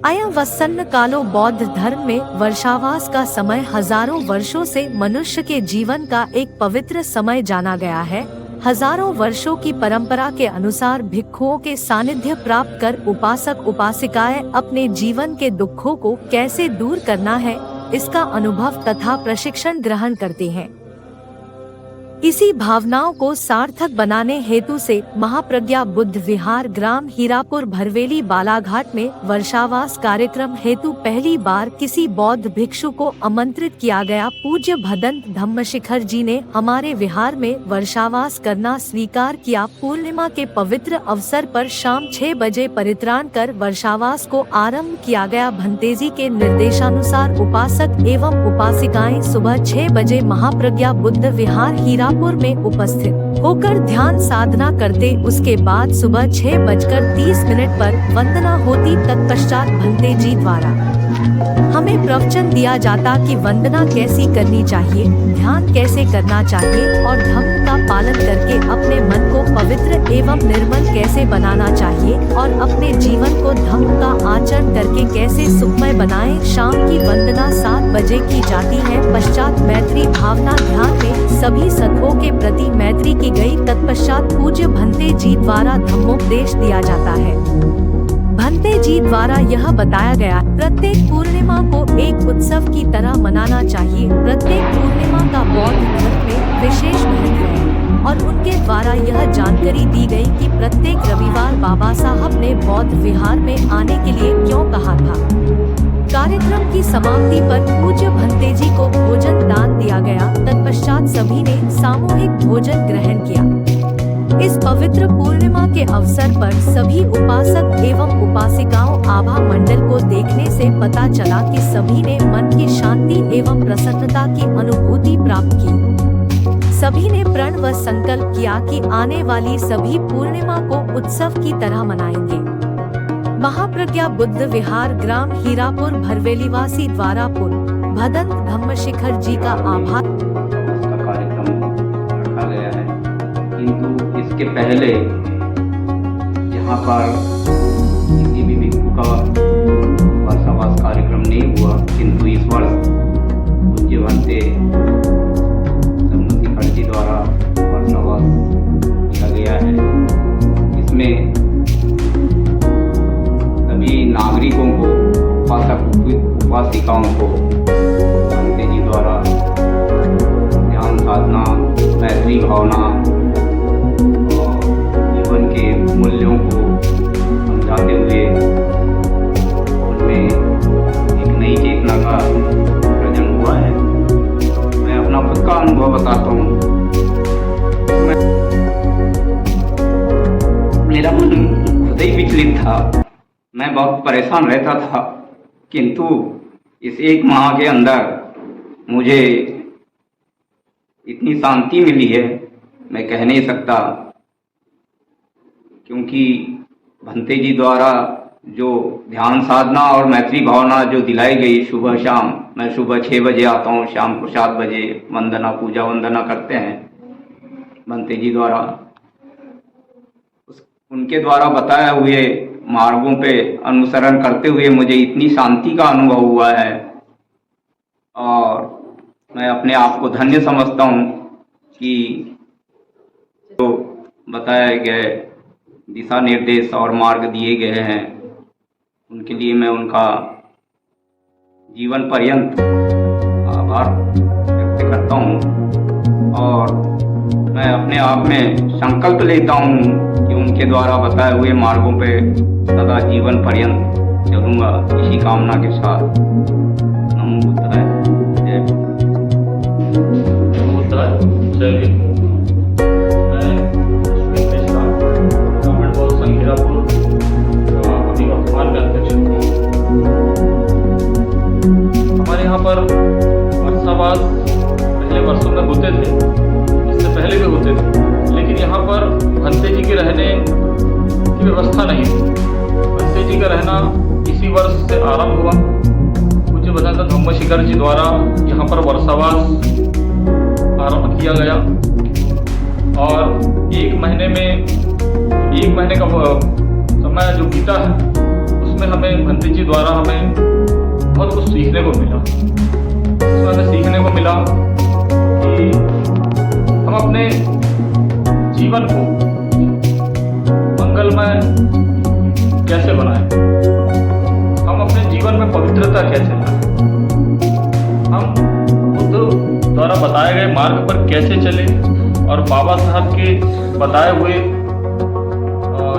अयं वसन्न कालो बौद्ध धर्म में वर्षावास का समय हजारों वर्षों से मनुष्य के जीवन का एक पवित्र समय जाना गया है। हजारों वर्षों की परंपरा के अनुसार भिक्षुओं के सानिध्य प्राप्त कर उपासक उपासिकाएं अपने जीवन के दुखों को कैसे दूर करना है, इसका अनुभव तथा प्रशिक्षण ग्रहण करते हैं। इसी भावनाओं को सार्थक बनाने हेतु से महाप्रज्ञा बुद्ध विहार ग्राम हीरापुर भरवेली बालाघाट में वर्षावास कार्यक्रम हेतु पहली बार किसी बौद्ध भिक्षु को आमंत्रित किया गया। पूज्य भदंत धम्मशिखर जी ने हमारे विहार में वर्षावास करना स्वीकार किया। पूर्णिमा के पवित्र अवसर पर शाम 6 बजे परित्राण कर वर्षावास को आरंभ किया गया। भंतेजी के निर्देशानुसार उपासक एवं उपासिकाएं सुबह 6 बजे महाप्रज्ञा बुद्ध विहार हीरापुर में उपस्थित होकर ध्यान साधना करते। उसके बाद सुबह 6:30 पर वंदना होती। तत्पश्चात भंते जी द्वारा हमें प्रवचन दिया जाता कि वंदना कैसी करनी चाहिए, ध्यान कैसे करना चाहिए और धम्म का पालन करके अपने मन को पवित्र एवं निर्मल कैसे बनाना चाहिए और अपने जीवन को धम्म का आचरण करके कैसे सुखमय बनाएं। शाम की वंदना 7 बजे की जाती है। पश्चात मैत्री भावना ध्यान में सभी सत्वों के प्रति मैत्री की गई। तत्पश्चात पूज्य भंते जी द्वारा धम्मोपदेश दिया जाता है। भंते जी द्वारा यह बताया गया, प्रत्येक पूर्णिमा को एक उत्सव की तरह मनाना चाहिए। प्रत्येक पूर्णिमा का बौद्ध धर्म में विशेष महत्व है और उनके द्वारा यह जानकारी दी गई कि प्रत्येक रविवार बाबा साहब ने बौद्ध विहार में आने के लिए क्यों कहा था। कार्यक्रम की समाप्ति पर पूज्य भंते जी को भोजन दान दिया गया। तत्पश्चात सभी ने सामूहिक भोजन ग्रहण किया। इस पवित्र पूर्णिमा के अवसर पर सभी उपासक एवं उपासिकाओं आभा मंडल को देखने से पता चला कि सभी ने मन की शांति एवं प्रसन्नता की अनुभूति प्राप्त की। सभी ने प्रण व संकल्प किया कि आने वाली सभी पूर्णिमा को उत्सव की तरह मनाएंगे। महाप्रज्ञा बुद्ध विहार ग्राम हीरापुर भरवेलीवासी द्वारापुर भदंत धम्मशिखर जी का आभार। कार्यक्रम रखा गया है, किंतु इसके पहले यहाँ पर किसी भी भिक्षु का वर्षावास कार्यक्रम नहीं हुआ, किंतु इस वर्ष पूज्य भंते धम्मशिखर जी द्वारा वर्षावास किया गया है। इसमें सभी नागरिकों को, उपासक उपासिकाओं को भंते जी द्वारा ध्यान साधना, मैत्री भावना और जीवन के मूल्यों को समझाते हुए उनमें एक नई चेतना का सृजन हुआ है। मैं अपना खुद का अनुभव बताता हूँ। मेरा मन खुद ही विचलित था, मैं बहुत परेशान रहता था, किंतु इस 1 माह के अंदर मुझे इतनी शांति मिली है, मैं कह नहीं सकता। क्योंकि भंते जी द्वारा जो ध्यान साधना और मैत्री भावना जो दिलाई गई सुबह शाम, मैं सुबह 6 बजे आता हूँ, शाम को 7 बजे वंदना पूजा वंदना करते हैं भंते जी द्वारा। उनके द्वारा बताए हुए मार्गों पे अनुसरण करते हुए मुझे इतनी शांति का अनुभव हुआ है और मैं अपने आप को धन्य समझता हूँ कि जो बताए गए दिशा निर्देश और मार्ग दिए गए हैं, उनके लिए मैं उनका जीवन पर्यंत आभार व्यक्त करता हूँ और मैं अपने आप में संकल्प लेता हूँ कि उनके द्वारा बताए हुए मार्गों पे सदा जीवन पर्यंत चलूँगा, इसी कामना के साथ। नमो बुद्धाय, जय बुद्धाय। चलिए, मैं अश्विन मिश्रा, ग्रामीण बौद्ध संघ हीरापुर अभी वर्तमान में अध्यक्ष हूँ। हमारे यहाँ पर वर्षावास पहले वर्षों में होते थे, इससे पहले भी होते थे, लेकिन यहाँ पर भंते जी के रहने की व्यवस्था नहीं थी। भंते जी का रहना इसी वर्ष से आरंभ हुआ। पूज्य भदंत धम्मशिखर जी द्वारा यहाँ पर वर्षावास आरंभ किया गया और 1 महीने का समय जो बीता है, उस उसमें हमें भंते जी द्वारा हमें बहुत कुछ सीखने को मिला। उसमें हमें सीखने को मिला कि हम अपने जीवन को मंगलमय कैसे बनाएं, हम अपने जीवन में पवित्रता कैसे लाएं, हम बुद्ध द्वारा बताए गए मार्ग पर कैसे चले और बाबा साहब के बताए हुए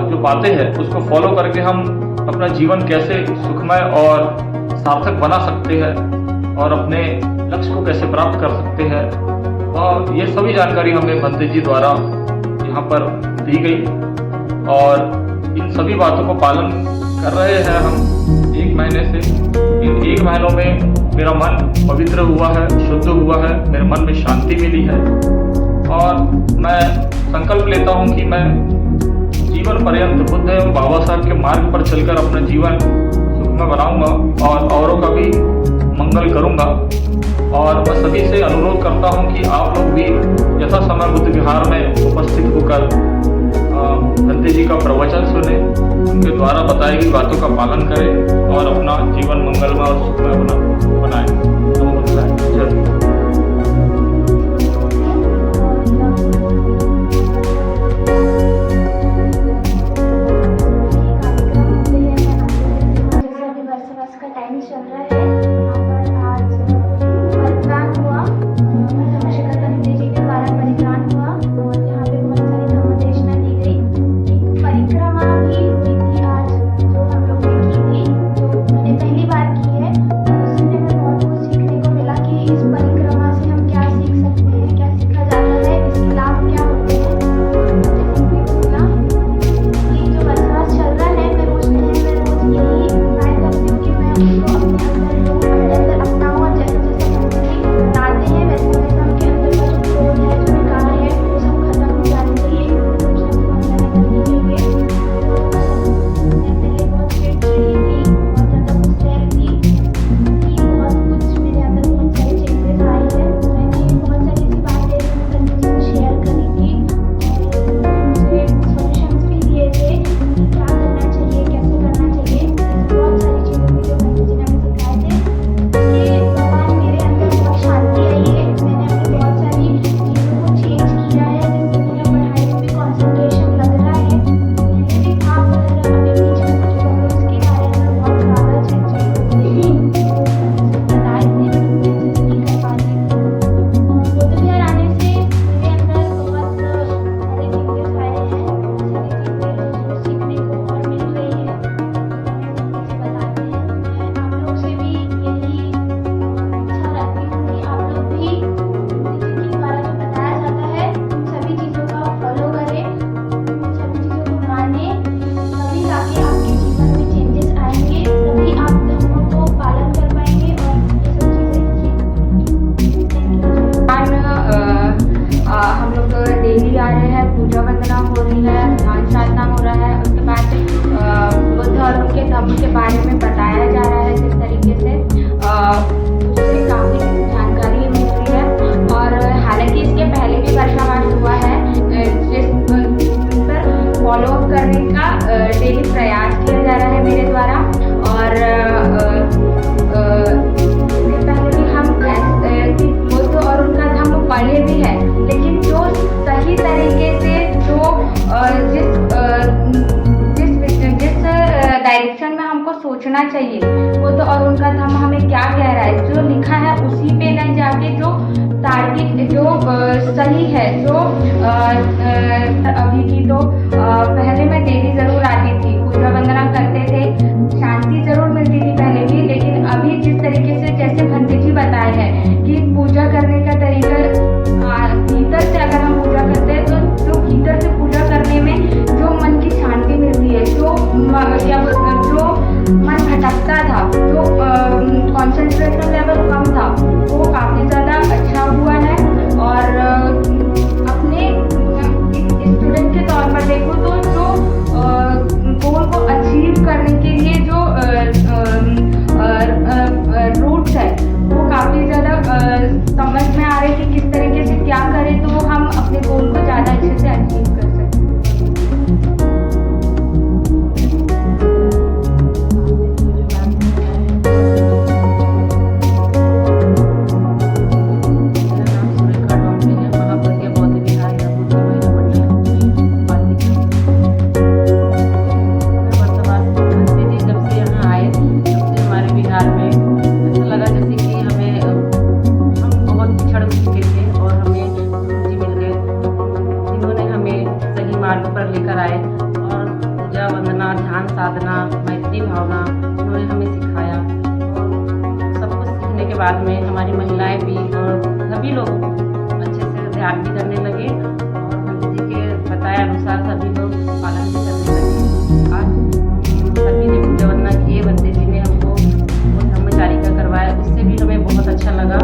जो बातें हैं उसको फॉलो करके हम अपना जीवन कैसे सुखमय और सार्थक बना सकते हैं और अपने लक्ष्य को कैसे प्राप्त कर सकते हैं। और ये सभी जानकारी हमें भंते जी द्वारा यहाँ पर दी गई और इन सभी बातों को पालन कर रहे हैं हम 1 महीने से। इन 1 महीनों में मेरा मन पवित्र हुआ है, शुद्ध हुआ है, मेरे मन में शांति मिली है और मैं संकल्प लेता हूँ कि मैं जीवन पर्यंत बुद्ध एवं बाबा साहब के मार्ग पर चलकर अपना जीवन सुखमय बनाऊंगा और औरों का भी मंगल करूंगा। और मैं सभी से अनुरोध करता हूं कि आप लोग भी यथा समय बुद्ध विहार में उपस्थित होकर भंते जी का प्रवचन सुने, उनके द्वारा बताई गई बातों का पालन करें और अपना जीवन मंगलमय और सुखमय बनाएं। नमो बुद्धाय। जय। के बारे में बताया जा रहा है जिस तरीके से उससे काफ़ी जानकारी मिल रही है। और हालांकि इसके पहले भी वर्षावास हुआ है जिस पर फॉलो अप करने का डेली प्रयास किया जा रहा है मेरे द्वारा। और इसके पहले भी हम बुद्ध और उनका धर्म पढ़े भी है, लेकिन जो सही तरीके से जो जिस डायरेक्शन में हमको सोचना चाहिए वो तो और उनका धर्म हमें क्या कह रहा है, जो लिखा है उसी पे नहीं जाके जो तार्किक जो सही है। जो अभी की तो पहले मैं डेली ज़रूर आती थी, पूजा वंदना करते थे, शांति ज़रूर मिलती थी पहले भी, लेकिन अभी जिस तरीके से जैसे भंते जी बताए हैं कि पूजा करने का तरीका भीतर से अगर हम पूजा करते हैं तो जो भीतर से पूजा करने में जो मन की शांति मिलती है, जो मन भटकता था, जो कंसंट्रेशन लेवल कम था, वो काफ़ी ज़्यादा अच्छा हुआ है। और अपने स्टूडेंट के तौर पर देखो तो जो गोल को अचीव करने के लिए जो रूट्स है वो काफ़ी ज़्यादा समझ लेकर आए और पूजा वंदना, ध्यान साधना, मैत्री भावना उन्होंने हमें सिखाया। और सब कुछ सीखने के बाद में हमारी महिलाएं भी और सभी लोग अच्छे से ध्यान भी करने लगे और पंडित जी के बताए अनुसार सभी लोग पालन भी करने लगे। आज सभी ने पूजा वंदना किए, पंडित जी ने हमको वो ब्रह्मचारी का करवाया, उससे भी हमें बहुत अच्छा लगा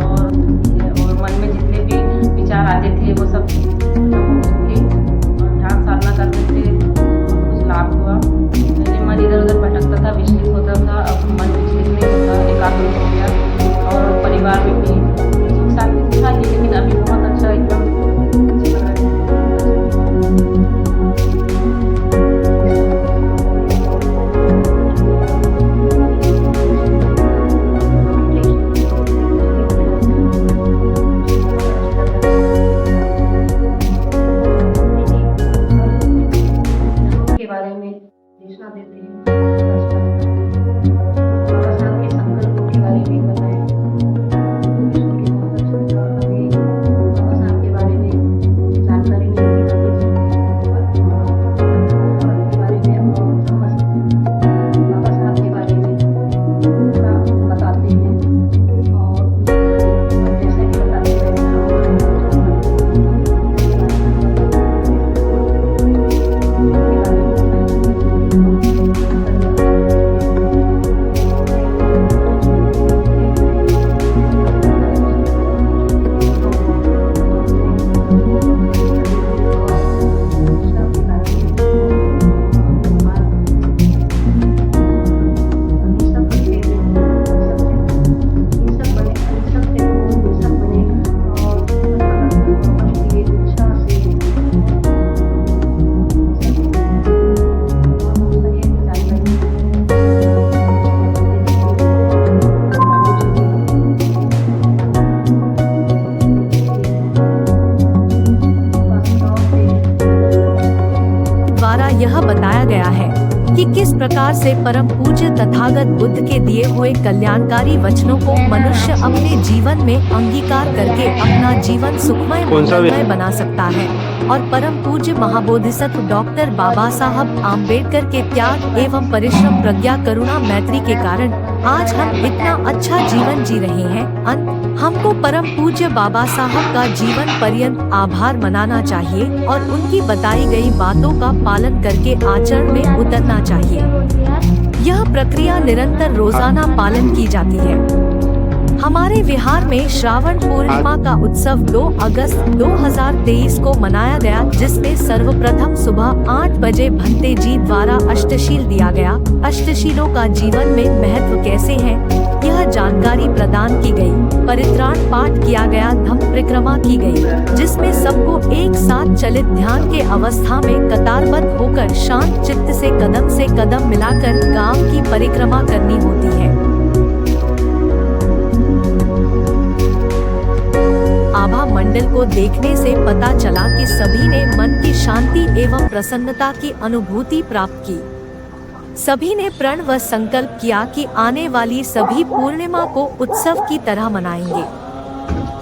और मन में जितने भी विचार आते थे वो सब हो चुके और ध्यान साधना करने से बहुत कुछ लाभ हुआ। पहले मन इधर उधर भटकता था, विचलित होता था, अब मन विचलित नहीं होता, एकाग्र हो गया और परिवार में भी सुख शांति था, लेकिन अभी बहुत अच्छा एकदम अच्छी लग रहा के बारे में सूचना देते हैं। बाबा साहब के संकल्पों के बारे में बताएं। हमें बाबा साहब के बारे में जानकारी मिलती है के बारे में बाबा साहब के बारे में पूरा बताते हैं और जैसे कि बताते द्वारा यह बताया गया है कि किस प्रकार से परम पूज्य तथागत बुद्ध के दिए हुए कल्याणकारी वचनों को मनुष्य अपने जीवन में अंगीकार करके अपना जीवन सुखमय मंगलमय बना सकता है और परम पूज्य महाबोधिसत्व डॉक्टर बाबा साहब आम्बेडकर के त्याग एवं परिश्रम, प्रज्ञा, करुणा, मैत्री के कारण आज हम इतना अच्छा जीवन जी रहे हैं। हमको परम पूज्य बाबा साहब का जीवन पर्यंत आभार मनाना चाहिए और उनकी बताई गई बातों का पालन करके आचरण में उतरना चाहिए। यह प्रक्रिया निरंतर रोजाना पालन की जाती है। हमारे विहार में श्रावण पूर्णिमा का उत्सव 2 अगस्त 2023 को मनाया गया, जिसमें सर्वप्रथम सुबह 8 बजे भंते जी द्वारा अष्टशील दिया गया। अष्टशीलों का जीवन में महत्व कैसे है, यह जानकारी प्रदान की गई। परित्राण पाठ किया गया, धम्म परिक्रमा की गई, जिसमें सबको एक साथ चलित ध्यान के अवस्था में कतारबद्ध होकर शांत चित्त से कदम मिलाकर गांव की परिक्रमा करनी होती है। आभा मंडल को देखने से पता चला कि सभी ने मन की शांति एवं प्रसन्नता की अनुभूति प्राप्त की। सभी ने प्रण व संकल्प किया कि आने वाली सभी पूर्णिमा को उत्सव की तरह मनाएंगे।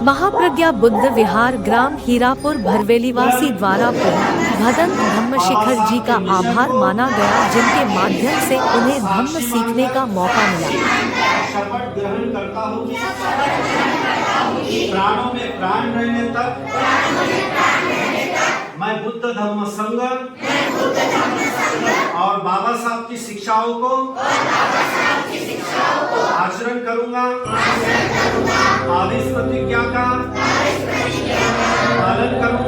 महाप्रज्ञा बुद्ध विहार ग्राम हीरापुर भरवेलीवासी द्वारा भदन धम्मशिखर जी का आभार माना गया, जिनके माध्यम से उन्हें धम्म सीखने का मौका मिला। शपथ ग्रहण करता हूँ कि प्राणों में प्राण रहने तक मैं बुद्ध धम्म संघ और बाबा साहब की शिक्षाओं को आचरण करूंगा। आदेश प्रतिज्ञा का पालन करूंगा।